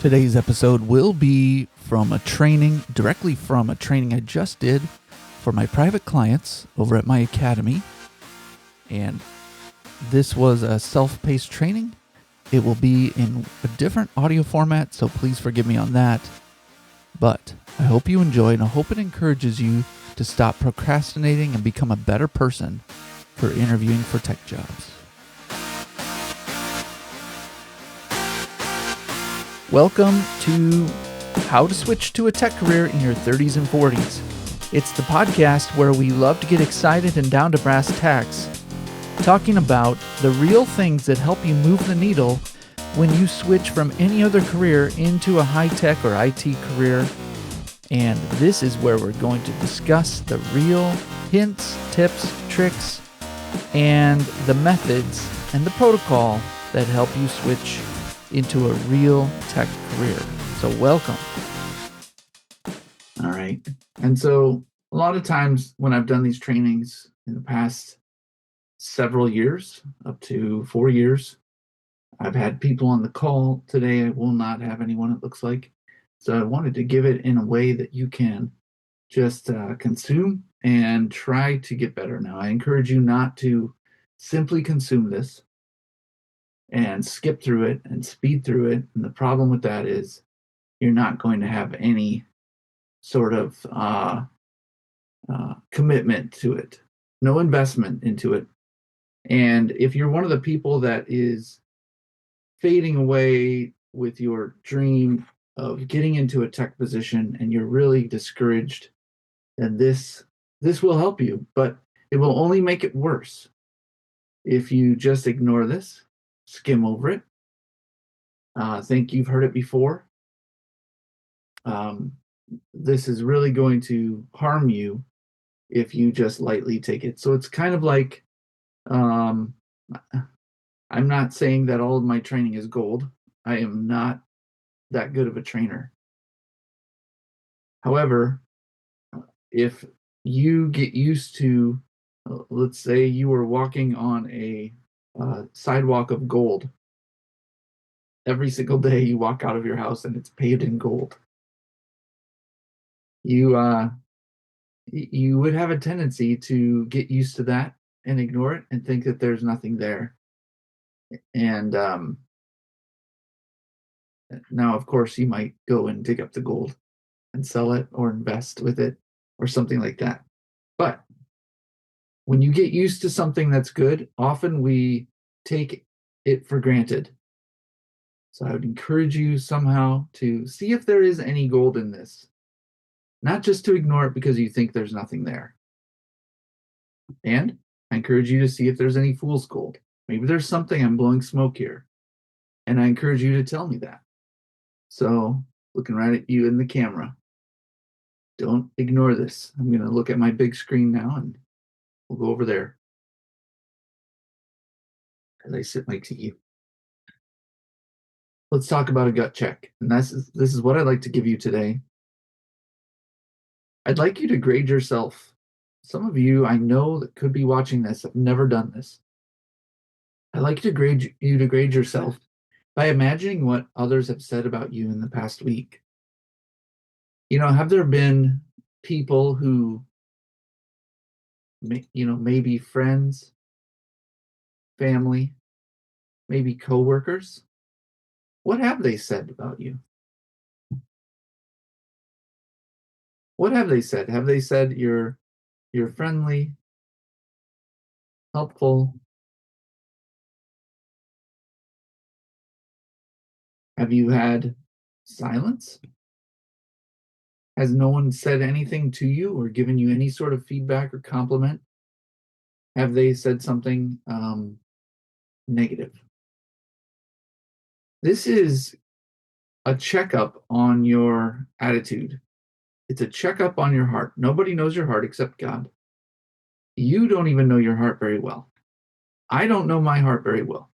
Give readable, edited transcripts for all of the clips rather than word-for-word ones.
Today's episode will be directly from a training I just did for my private clients over at my academy. And this was a self-paced training. It will be in a different audio format, so please forgive me on that. But I hope you enjoy, and I hope it encourages you to stop procrastinating and become a better person for interviewing for tech jobs. Welcome to How to Switch to a Tech Career in Your 30s and 40s. It's the podcast where we love to get excited and down to brass tacks, talking about the real things that help you move the needle when you switch from any other career into a high-tech or IT career. And this is where we're going to discuss the real hints, tips, tricks, and the methods and the protocol that help you switch into a real tech career. So welcome. All right. And so a lot of times when I've done these trainings in the past several years, up to 4 years, I've had people on the call. Today I will not have anyone, it looks like. So I wanted to give it in a way that you can just consume and try to get better. Now, I encourage you not to simply consume this and skip through it and speed through it. And the problem with that is you're not going to have any sort of commitment to it, no investment into it. And if you're one of the people that is fading away with your dream of getting into a tech position and you're really discouraged, then this will help you, but it will only make it worse if you just ignore this, skim over it, think you've heard it before. This is really going to harm you if you just lightly take it. So it's kind of like, I'm not saying that all of my training is gold. I am not that good of a trainer. However, if you get used to, let's say you were walking on a sidewalk of gold. Every single day you walk out of your house and it's paved in gold. You would have a tendency to get used to that and ignore it and think that there's nothing there. And now, of course, you might go and dig up the gold and sell it or invest with it or something like that. But when you get used to something that's good, often we take it for granted. So I would encourage you somehow to see if there is any gold in this, not just to ignore it because you think there's nothing there. And I encourage you to see if there's any fool's gold. Maybe there's something I'm blowing smoke here. And I encourage you to tell me that. So, looking right at you in the camera, don't ignore this. I'm going to look at my big screen now and we'll go over there as I sip my tea. Let's talk about a gut check. And this is what I'd like to give you today. I'd like you to grade yourself. Some of you I know that could be watching this have never done this. I'd like to grade yourself by imagining what others have said about you in the past week. You know, have there been people who, maybe friends, family, maybe coworkers? What have they said about you? What have they said? Have they said you're friendly, helpful? Have you had silence? Has no one said anything to you or given you any sort of feedback or compliment? Have they said something negative? This is a checkup on your attitude. It's a checkup on your heart. Nobody knows your heart except God. You don't even know your heart very well. I don't know my heart very well.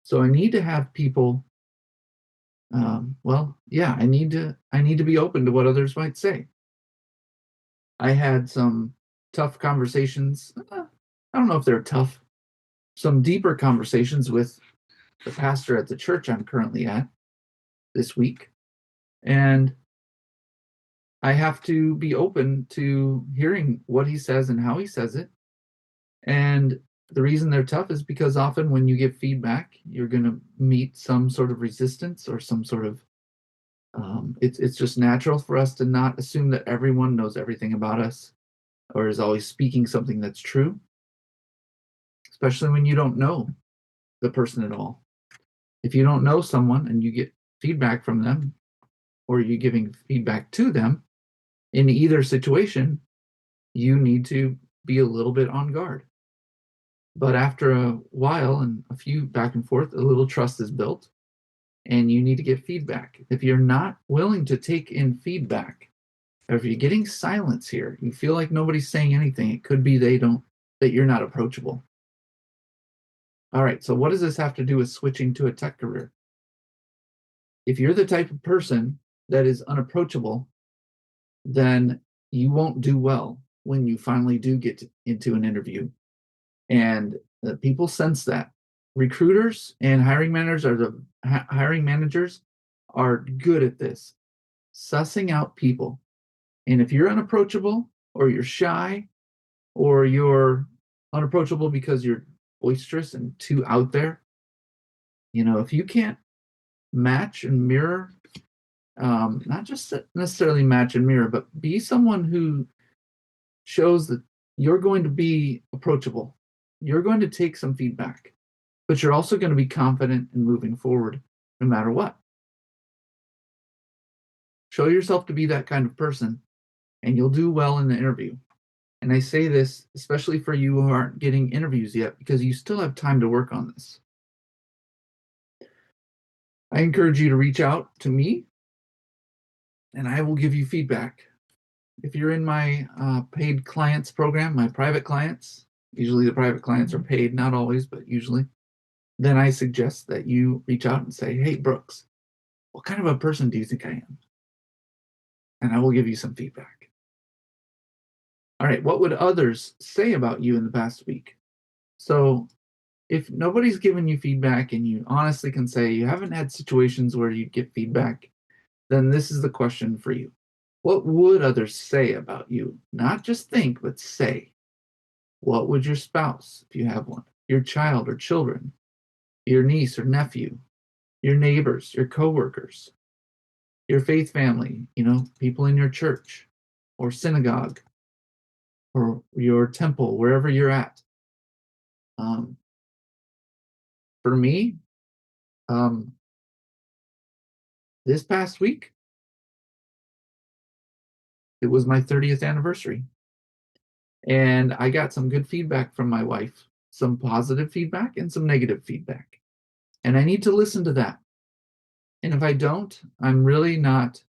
So I need to have people, I need to be open to what others might say. I had some tough conversations. I don't know if they're tough. Some deeper conversations with the pastor at the church I'm currently at this week. And I have to be open to hearing what he says and how he says it. And the reason they're tough is because often when you give feedback, you're going to meet some sort of resistance or some sort of it's just natural for us to not assume that everyone knows everything about us or is always speaking something that's true, especially when you don't know the person at all. If you don't know someone and you get feedback from them or you're giving feedback to them in either situation, you need to be a little bit on guard. But after a while and a few back and forth, a little trust is built and you need to get feedback. If you're not willing to take in feedback, or if you're getting silence here, you feel like nobody's saying anything, it could be that you're not approachable. All right, so what does this have to do with switching to a tech career? If you're the type of person that is unapproachable, then you won't do well when you finally do get into an interview. And people sense that. Recruiters and hiring managers are good at this, sussing out people. And if you're unapproachable or you're shy or you're unapproachable because you're boisterous and too out there, if you can't match and mirror, not just necessarily match and mirror, but be someone who shows that you're going to be approachable. You're going to take some feedback, but you're also going to be confident in moving forward no matter what. Show yourself to be that kind of person, and you'll do well in the interview. And I say this especially for you who aren't getting interviews yet, because you still have time to work on this. I encourage you to reach out to me, and I will give you feedback. If you're in my paid clients program, my private clients, usually the private clients are paid, not always, but usually, then I suggest that you reach out and say, hey, Brooks, what kind of a person do you think I am? And I will give you some feedback. All right, what would others say about you in the past week? So if nobody's given you feedback and you honestly can say you haven't had situations where you get feedback, then this is the question for you. What would others say about you? Not just think, but say. What would your spouse, if you have one, your child or children, your niece or nephew, your neighbors, your coworkers, your faith family, people in your church or synagogue or your temple, wherever you're at? For me, this past week, it was my 30th anniversary. And I got some good feedback from my wife, some positive feedback and some negative feedback. And I need to listen to that. And if I don't, I'm really not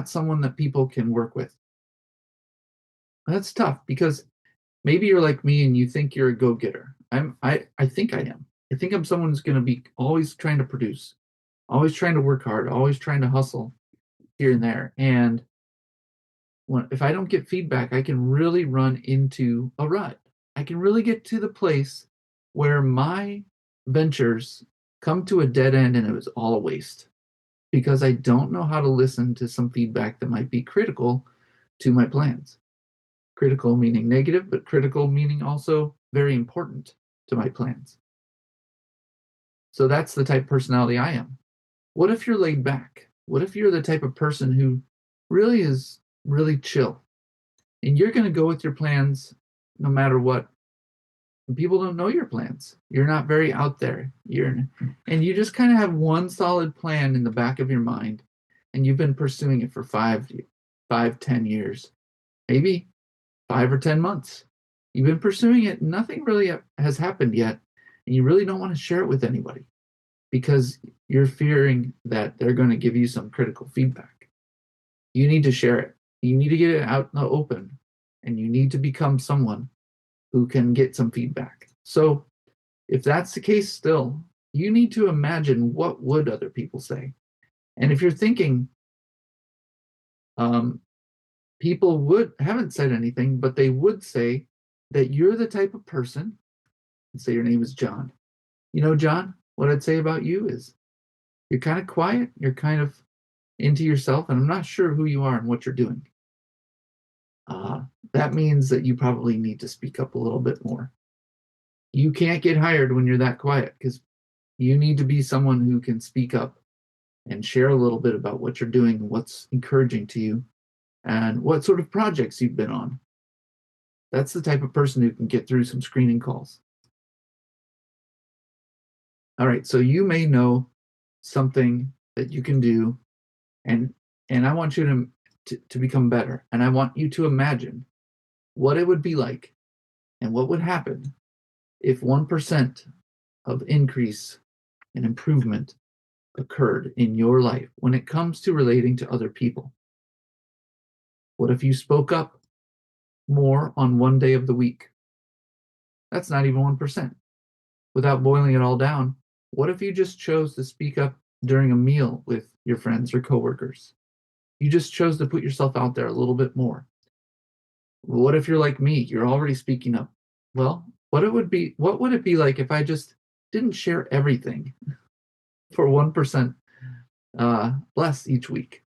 someone that people can work with. That's tough because maybe you're like me and you think you're a go-getter. I think I am. I think I'm someone who's going to be always trying to produce, always trying to work hard, always trying to hustle here and there. And if I don't get feedback, I can really run into a rut. I can really get to the place where my ventures come to a dead end and it was all a waste because I don't know how to listen to some feedback that might be critical to my plans. Critical meaning negative, but critical meaning also very important to my plans. So that's the type of personality I am. What if you're laid back? What if you're the type of person who really is really chill and you're going to go with your plans no matter what? And people don't know your plans. You're not very out there. And you just kind of have one solid plan in the back of your mind, and you've been pursuing it for 10 years, maybe 5 or 10 months. You've been pursuing it. Nothing really has happened yet, and you really don't want to share it with anybody because you're fearing that they're going to give you some critical feedback. You need to share it. You need to get it out in the open, and you need to become someone who can get some feedback. So if that's the case still, you need to imagine what would other people say. And if you're thinking people haven't said anything, but they would say that you're the type of person, and say your name is John. John, what I'd say about you is You're kind of quiet, you're kind of into yourself, and I'm not sure who you are and what you're doing. Uh, that means that you probably need to speak up a little bit more. You can't get hired when you're that quiet because you need to be someone who can speak up and share a little bit about what you're doing, what's encouraging to you, and what sort of projects you've been on. That's the type of person who can get through some screening calls. All right, so you may know something that you can do, and I want you to become better, and I want you to imagine what it would be like and what would happen if 1% of increase and improvement occurred in your life when it comes to relating to other people. What if you spoke up more on one day of the week? That's not even 1%. Without boiling it all down, what if you just chose to speak up during a meal with your friends or coworkers? You just chose to put yourself out there a little bit more. What if you're like me? You're already speaking up. Well, what would it be like if I just didn't share everything for 1% less each week,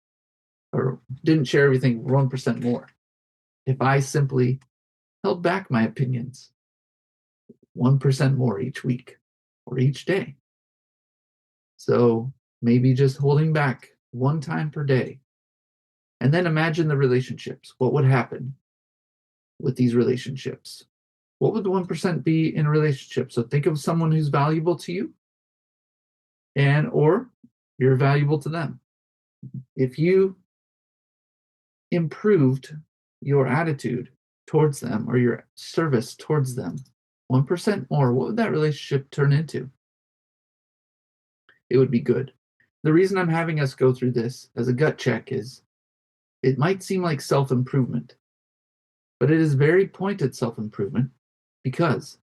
or didn't share everything 1% more? If I simply held back my opinions 1% more each week or each day. So maybe just holding back one time per day. And then imagine the relationships. What would happen with these relationships? What would the 1% be in a relationship? So think of someone who's valuable to you, and or you're valuable to them. If you improved your attitude towards them or your service towards them 1% more, what would that relationship turn into? It would be good. The reason I'm having us go through this as a gut check is it might seem like self improvement, but it is very pointed self improvement because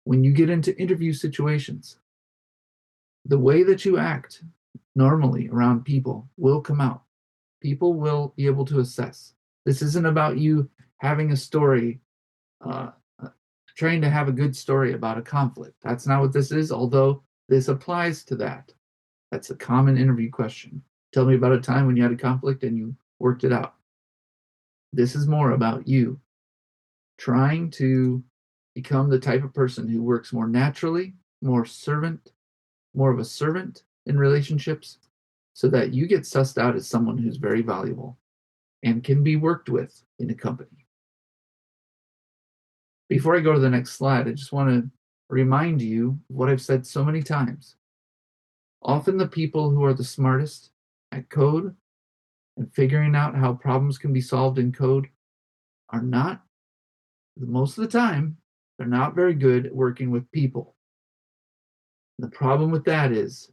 when you get into interview situations, the way that you act normally around people will come out. People will be able to assess. This isn't about you having a story, uh, trying to have a good story about a conflict. That's not what this is, although this applies to that. That's a common interview question. Tell me about a time when you had a conflict and you worked it out. This is more about you trying to become the type of person who works more naturally, more of a servant in relationships, so that you get sussed out as someone who's very valuable and can be worked with in a company. Before I go to the next slide, I just want to remind you of what I've said so many times. Often the people who are the smartest at code and figuring out how problems can be solved in code are not, most of the time, they're not very good at working with people. The problem with that is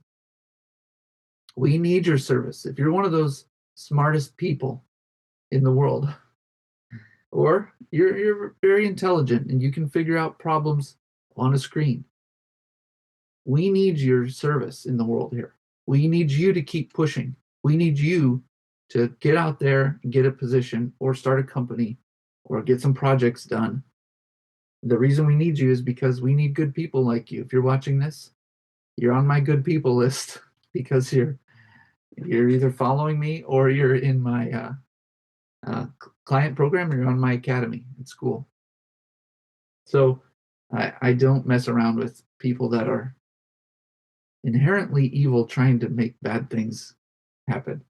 we need your service. If you're one of those smartest people in the world, or you're very intelligent and you can figure out problems on a screen, we need your service in the world here. We need you to keep pushing. We need you to get out there and get a position or start a company or get some projects done. The reason we need you is because we need good people like you. If you're watching this, you're on my good people list because you're either following me or you're in my client program or you're on my academy at school. So I don't mess around with people that are inherently evil trying to make bad things happen.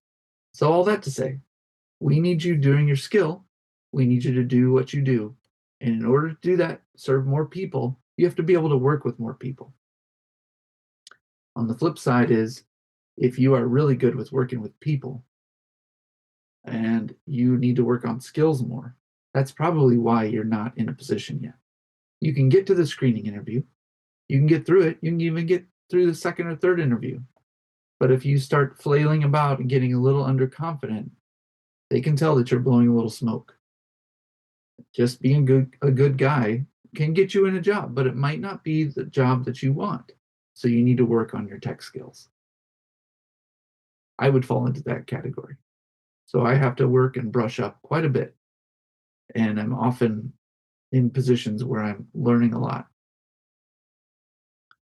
So all that to say, we need you doing your skill. We need you to do what you do. And in order to do that, serve more people, you have to be able to work with more people. On the flip side is if you are really good with working with people and you need to work on skills more, that's probably why you're not in a position yet. You can get to the screening interview. You can get through it. You can even get through the second or third interview. But if you start flailing about and getting a little underconfident, they can tell that you're blowing a little smoke. Just being a good guy can get you in a job, but it might not be the job that you want. So you need to work on your tech skills. I would fall into that category. So I have to work and brush up quite a bit. And I'm often in positions where I'm learning a lot.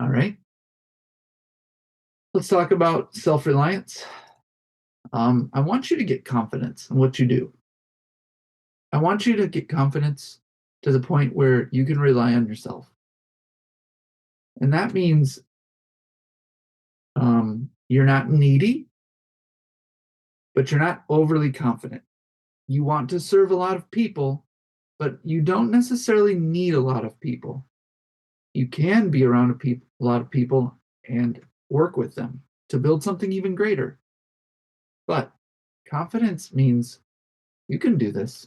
All right. Let's talk about self-reliance. I want you to get confidence in what you do. I want you to get confidence to the point where you can rely on yourself. And that means you're not needy, but you're not overly confident. You want to serve a lot of people, but you don't necessarily need a lot of people. You can be around a lot of people and work with them to build something even greater. But confidence means you can do this.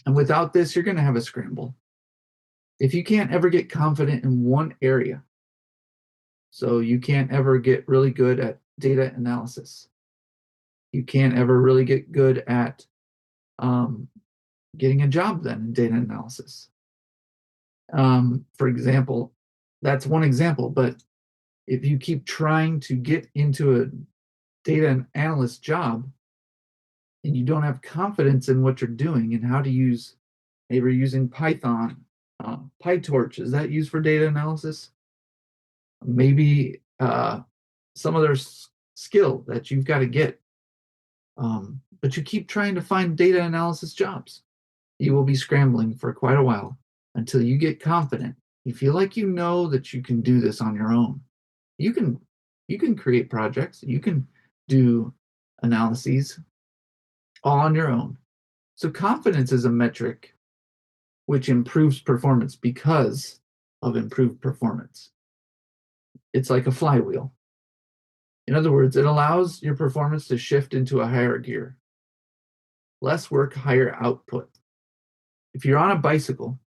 And without this, you're going to have a scramble. If you can't ever get confident in one area, so you can't ever get really good at data analysis, you can't ever really get good at um, getting a job then in data analysis. For example, that's one example, but if you keep trying to get into a data analyst job and you don't have confidence in what you're doing and how to use, maybe using Python, PyTorch, is that used for data analysis? Maybe some other skill that you've got to get. But you keep trying to find data analysis jobs. You will be scrambling for quite a while until you get confident. You feel like you know that you can do this on your own. You can you can create projects, you can do analyses all on your own. So confidence is a metric which improves performance because of improved performance. It's like a flywheel. In other words, it allows your performance to shift into a higher gear. Less work, higher output. If you're on a bicycle,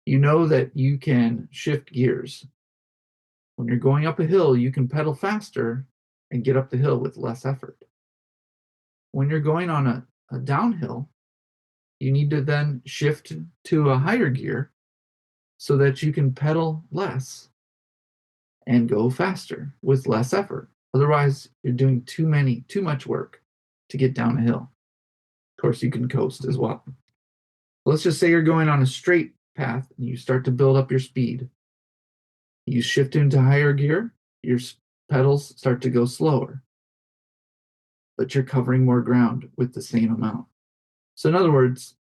you know that you can shift gears. When you're going up a hill, you can pedal faster and get up the hill with less effort. When you're going on a downhill, you need to then shift to a higher gear so that you can pedal less and go faster with less effort. Otherwise, you're doing too much work to get down a hill. Of course, you can coast as well. Let's just say you're going on a straight path and you start to build up your speed. You shift into higher gear, your pedals start to go slower, but you're covering more ground with the same amount. So, in other words,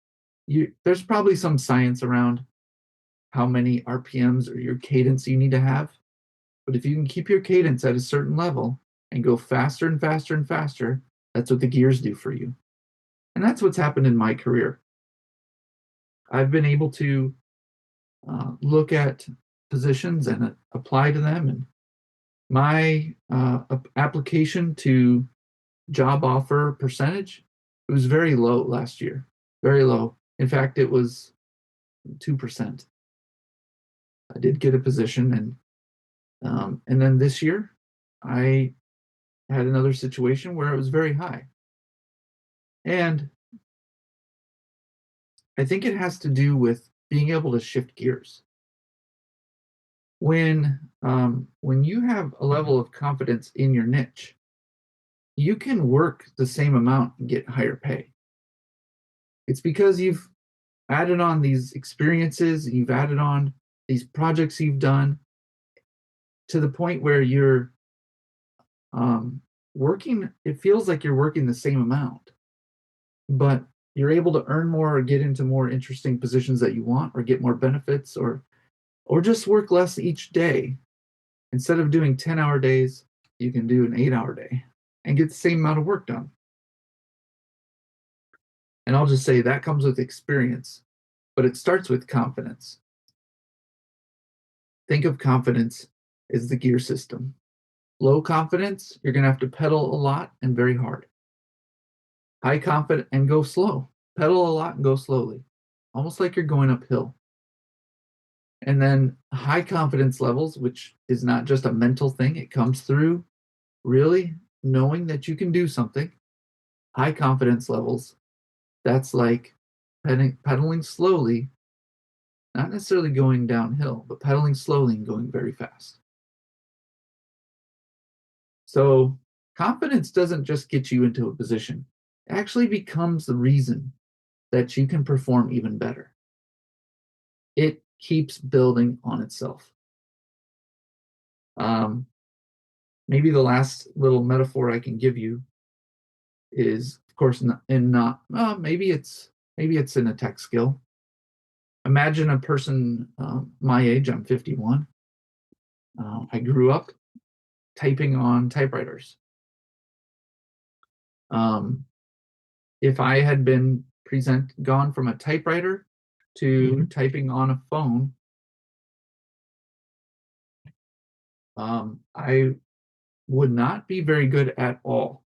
there's probably some science around how many RPMs or your cadence you need to have. But if you can keep your cadence at a certain level and go faster and faster and faster, that's what the gears do for you. And that's what's happened in my career. I've been able to look at positions and apply to them. And my application to job offer percentage, it was very low last year, very low. In fact, it was 2%. I did get a position, and then this year, I had another situation where it was very high. And I think it has to do with being able to shift gears. When you have a level of confidence in your niche, you can work the same amount and get higher pay. It's because you've added on these experiences, you've added on these projects you've done to the point where you're working, it feels like you're working the same amount, but you're able to earn more or get into more interesting positions that you want or get more benefits or just work less each day. Instead of doing 10-hour days, you can do an 8-hour day and get the same amount of work done. And I'll just say that comes with experience, but it starts with confidence. Think of confidence as the gear system. Low confidence, you're going to have to pedal a lot and very hard. High confidence and go slow. Pedal a lot and go slowly, almost like you're going uphill. And then high confidence levels, which is not just a mental thing, it comes through really knowing that you can do something. High confidence levels, that's like pedaling slowly, not necessarily going downhill, but pedaling slowly and going very fast. So confidence doesn't just get you into a position, it actually becomes the reason that you can perform even better. It keeps building on itself. Um, maybe the last little metaphor I can give you is, of course, not maybe it's in a tech skill. Imagine a person my age. I'm 51. I grew up typing on typewriters. Um, if I had been gone from a typewriter to typing on a phone, I would not be very good at all.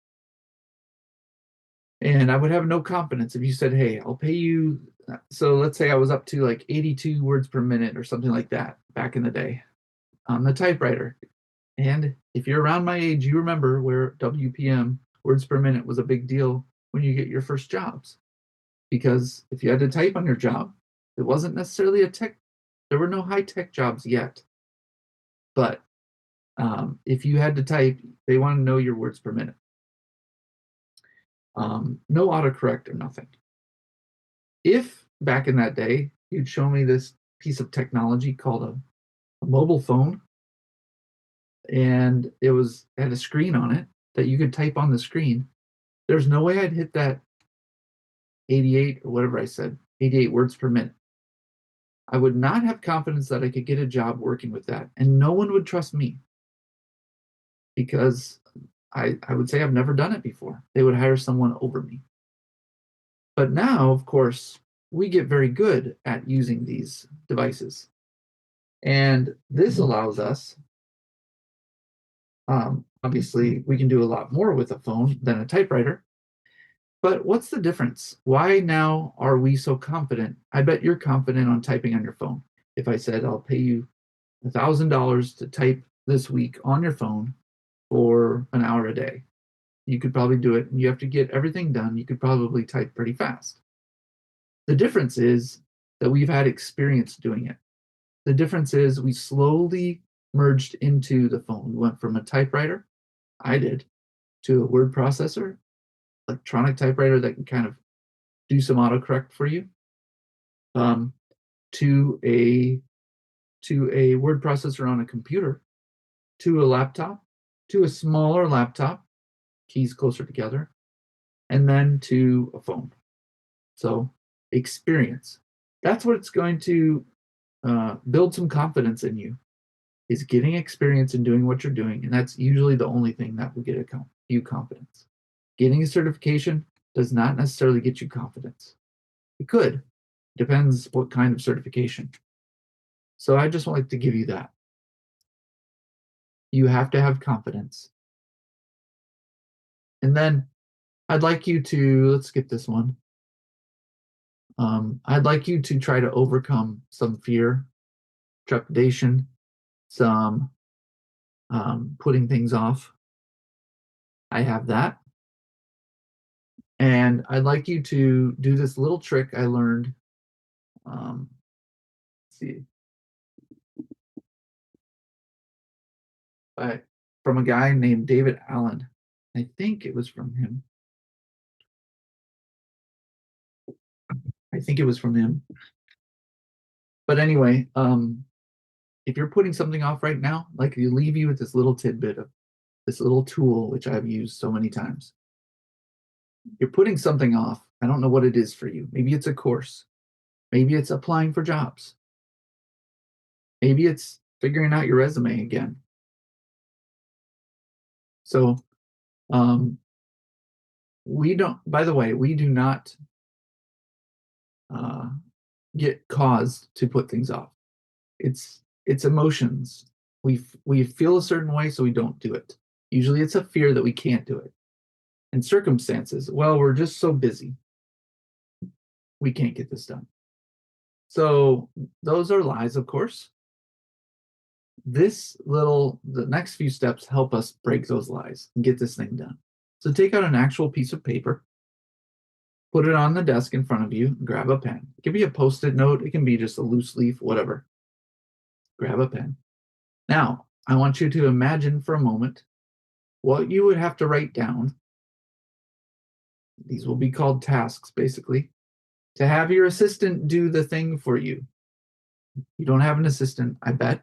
And I would have no confidence if you said, "Hey, I'll pay you." So let's say I was up to like 82 words per minute or something like that back in the day on the typewriter. And if you're around my age, you remember where WPM, words per minute, was a big deal when you get your first jobs. Because if you had to type on your job, it wasn't necessarily there were no high tech jobs yet. But if you had to type, they want to know your words per minute. No autocorrect or nothing. If back in that day you'd show me this piece of technology called a mobile phone, and had a screen on it that you could type on the screen, there's no way I'd hit that 88 or whatever I said, 88 words per minute. I would not have confidence that I could get a job working with that, and no one would trust me because I would say I've never done it before. They would hire someone over me. But now, of course, we get very good at using these devices. And this allows us, obviously, we can do a lot more with a phone than a typewriter. But what's the difference? Why now are we so confident? I bet you're confident on typing on your phone. If I said, I'll pay you $1,000 to type this week on your phone for an hour a day, you could probably do it. And you have to get everything done. You could probably type pretty fast. The difference is that we've had experience doing it. The difference is we slowly merged into the phone. We went from a typewriter, I did, to a word processor, electronic typewriter that can kind of do some autocorrect for you, um, to a word processor on a computer, to a laptop, to a smaller laptop, keys closer together, and then to a phone. So experience. That's what it's going to build some confidence in you, is getting experience in doing what you're doing. And that's usually the only thing that will get you confidence. Getting a certification does not necessarily get you confidence. It could. Depends what kind of certification. So I just like to give you that. You have to have confidence. And then I'd like you to, let's skip this one. I'd like you to try to overcome some fear, trepidation, some putting things off. I have that. And I'd like you to do this little trick I learned. Let's see, from a guy named David Allen. I think it was from him. I think it was from him. But anyway, if you're putting something off right now, like you leave you with this little tidbit of this little tool, which I've used so many times. You're putting something off. I don't know what it is for you. Maybe it's a course. Maybe it's applying for jobs. Maybe it's figuring out your resume again. So, we don't, by the way, we do not get caused to put things off. It's emotions. We feel a certain way, so we don't do it. Usually it's a fear that we can't do it. And circumstances, well, we're just so busy. We can't get this done. So those are lies, of course. The next few steps help us break those lies and get this thing done. So take out an actual piece of paper, put it on the desk in front of you, grab a pen. It can be a Post-it note, it can be just a loose leaf, whatever. Grab a pen. Now, I want you to imagine for a moment what you would have to write down. These will be called tasks, basically, to have your assistant do the thing for you. You don't have an assistant, I bet.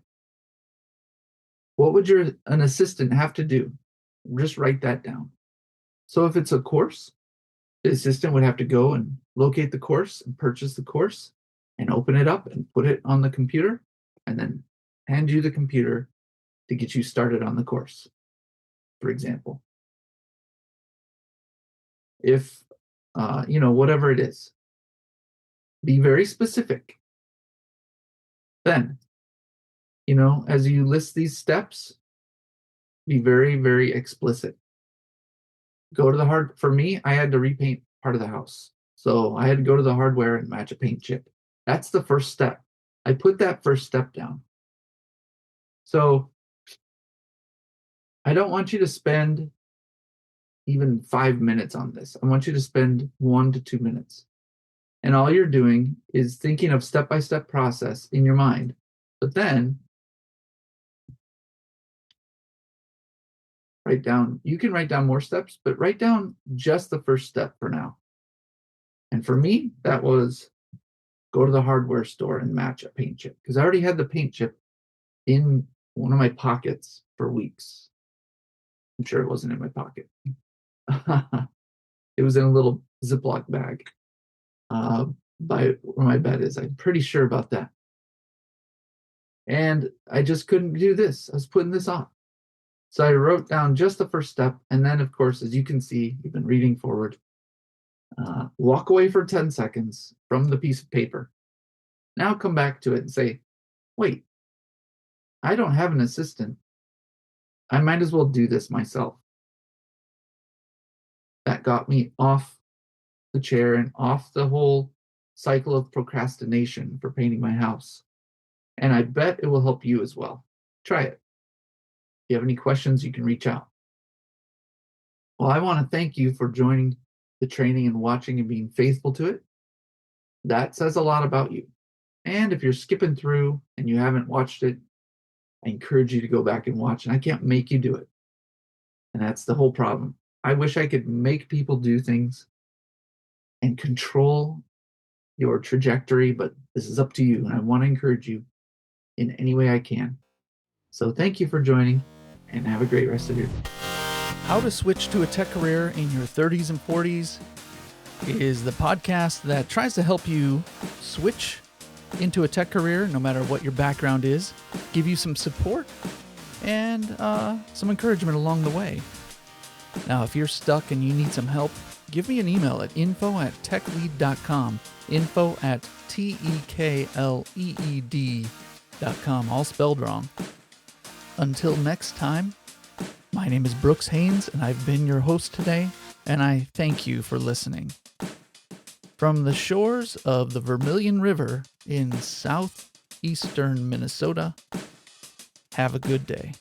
What would an assistant have to do? Just write that down. So if it's a course, the assistant would have to go and locate the course and purchase the course and open it up and put it on the computer and then hand you the computer to get you started on the course, for example. If, whatever it is, be very specific. Then, as you list these steps, be very, very explicit. Go to for me, I had to repaint part of the house. So I had to go to the hardware and match a paint chip. That's the first step. I put that first step down. So I don't want you to spend even 5 minutes on this. I want you to spend 1 to 2 minutes. And all you're doing is thinking of step-by-step process in your mind. But then you can write down more steps, but write down just the first step for now. And for me, that was go to the hardware store and match a paint chip, because I already had the paint chip in one of my pockets for weeks. I'm sure it wasn't in my pocket. It was in a little Ziploc bag by where my bed is. I'm pretty sure about that. And I just couldn't do this. I was putting this off. So I wrote down just the first step. And then, of course, as you can see, you've been reading forward. Walk away for 10 seconds from the piece of paper. Now come back to it and say, wait, I don't have an assistant. I might as well do this myself. That got me off the chair and off the whole cycle of procrastination for painting my house. And I bet it will help you as well. Try it. If you have any questions, you can reach out. Well, I want to thank you for joining the training and watching and being faithful to it. That says a lot about you. And if you're skipping through and you haven't watched it, I encourage you to go back and watch. And I can't make you do it. And that's the whole problem. I wish I could make people do things and control your trajectory, but this is up to you. And I want to encourage you in any way I can. So thank you for joining, and have a great rest of your day. How to Switch to a Tech Career in Your 30s and 40s is the podcast that tries to help you switch into a tech career, no matter what your background is, give you some support and some encouragement along the way. Now, if you're stuck and you need some help, give me an email at info@techlead.com, info@tekleed.com, all spelled wrong. Until next time, my name is Brooks Haynes, and I've been your host today, and I thank you for listening. From the shores of the Vermilion River in southeastern Minnesota, have a good day.